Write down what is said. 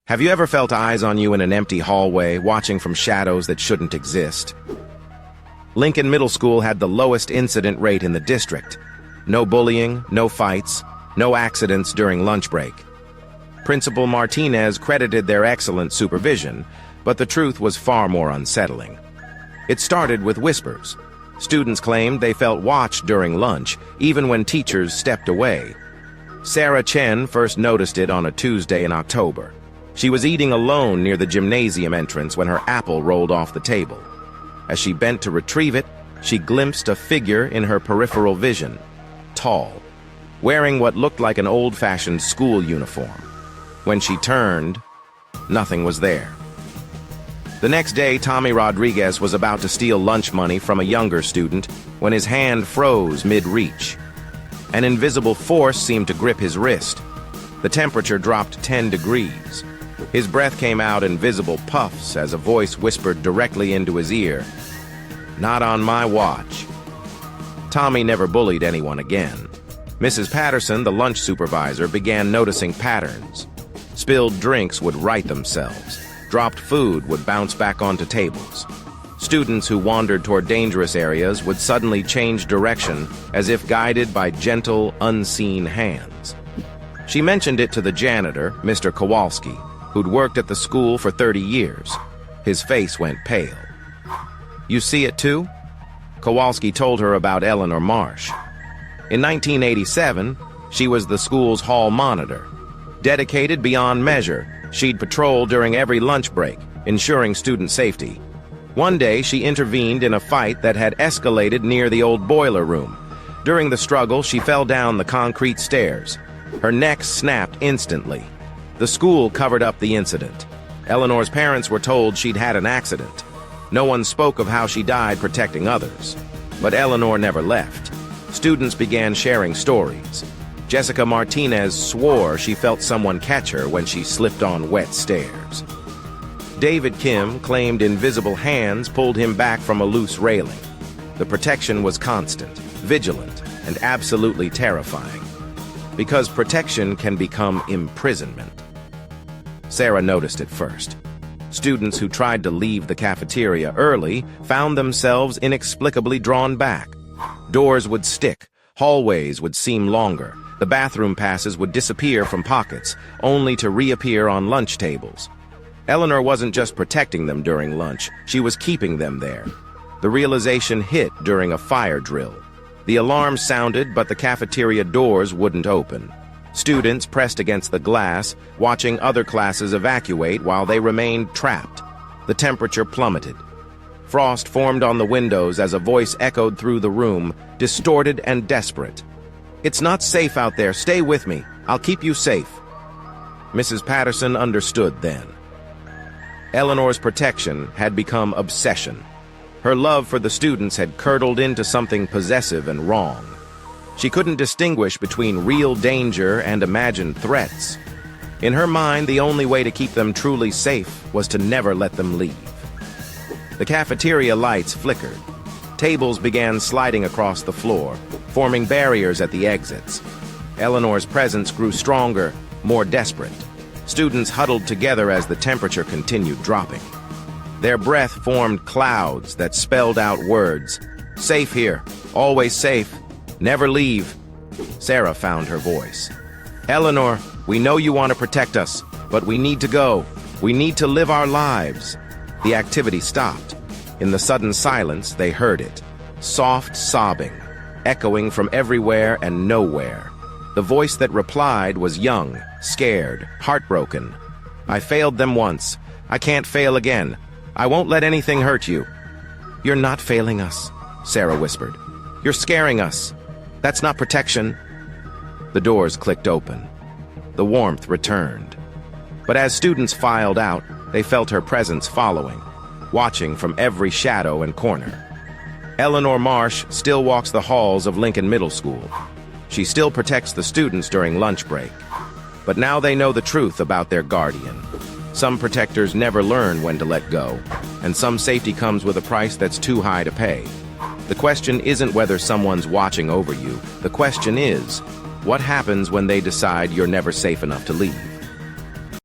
Have you ever felt eyes on you in an empty hallway, watching from shadows that shouldn't exist? Lincoln Middle School had the lowest incident rate in the district. No bullying, no fights, no accidents during lunch break. Principal Martinez credited their excellent supervision, but the truth was far more unsettling. It started with whispers. Students claimed they felt watched during lunch, even when teachers stepped away. Sarah Chen first noticed it on a Tuesday in October. She was eating alone near the gymnasium entrance when her apple rolled off the table. As she bent to retrieve it, she glimpsed a figure in her peripheral vision, tall, wearing what looked like an old-fashioned school uniform. When she turned, nothing was there. The next day, Tommy Rodriguez was about to steal lunch money from a younger student when his hand froze mid-reach. An invisible force seemed to grip his wrist. The temperature dropped 10 degrees. His breath came out in visible puffs as a voice whispered directly into his ear, "Not on my watch." Tommy never bullied anyone again. Mrs. Patterson, the lunch supervisor, began noticing patterns. Spilled drinks would right themselves. Dropped food would bounce back onto tables. Students who wandered toward dangerous areas would suddenly change direction as if guided by gentle, unseen hands. She mentioned it to the janitor, Mr. Kowalski, who'd worked at the school for 30 years. His face went pale. "You see it too?" Kowalski told her about Eleanor Marsh. In 1987, she was the school's hall monitor. Dedicated beyond measure, she'd patrol during every lunch break, ensuring student safety. One day, she intervened in a fight that had escalated near the old boiler room. During the struggle, she fell down the concrete stairs. Her neck snapped instantly. The school covered up the incident. Eleanor's parents were told she'd had an accident. No one spoke of how she died protecting others. But Eleanor never left. Students began sharing stories. Jessica Martinez swore she felt someone catch her when she slipped on wet stairs. David Kim claimed invisible hands pulled him back from a loose railing. The protection was constant, vigilant, and absolutely terrifying. Because protection can become imprisonment. Sarah noticed it first. Students who tried to leave the cafeteria early found themselves inexplicably drawn back. Doors would stick, hallways would seem longer, the bathroom passes would disappear from pockets, only to reappear on lunch tables. Eleanor wasn't just protecting them during lunch, she was keeping them there. The realization hit during a fire drill. The alarm sounded, but the cafeteria doors wouldn't open. Students pressed against the glass, watching other classes evacuate while they remained trapped. The temperature plummeted. Frost formed on the windows as a voice echoed through the room, distorted and desperate. "It's not safe out there. Stay with me. I'll keep you safe." Mrs. Patterson understood then. Eleanor's protection had become obsession. Her love for the students had curdled into something possessive and wrong. She couldn't distinguish between real danger and imagined threats. In her mind, the only way to keep them truly safe was to never let them leave. The cafeteria lights flickered. Tables began sliding across the floor, forming barriers at the exits. Eleanor's presence grew stronger, more desperate. Students huddled together as the temperature continued dropping. Their breath formed clouds that spelled out words. "Safe here, always safe, never leave." Sarah found her voice. "Eleanor, we know you want to protect us, but we need to go. We need to live our lives." The activity stopped. In the sudden silence, they heard it. Soft sobbing, echoing from everywhere and nowhere. The voice that replied was young, scared, heartbroken. "I failed them once. I can't fail again. I won't let anything hurt you." "You're not failing us," Sarah whispered. "You're scaring us. That's not protection." The doors clicked open. The warmth returned. But as students filed out, they felt her presence following, watching from every shadow and corner. Eleanor Marsh still walks the halls of Lincoln Middle School. She still protects the students during lunch break. But now they know the truth about their guardian. Some protectors never learn when to let go, and some safety comes with a price that's too high to pay. The question isn't whether someone's watching over you. The question is, what happens when they decide you're never safe enough to leave?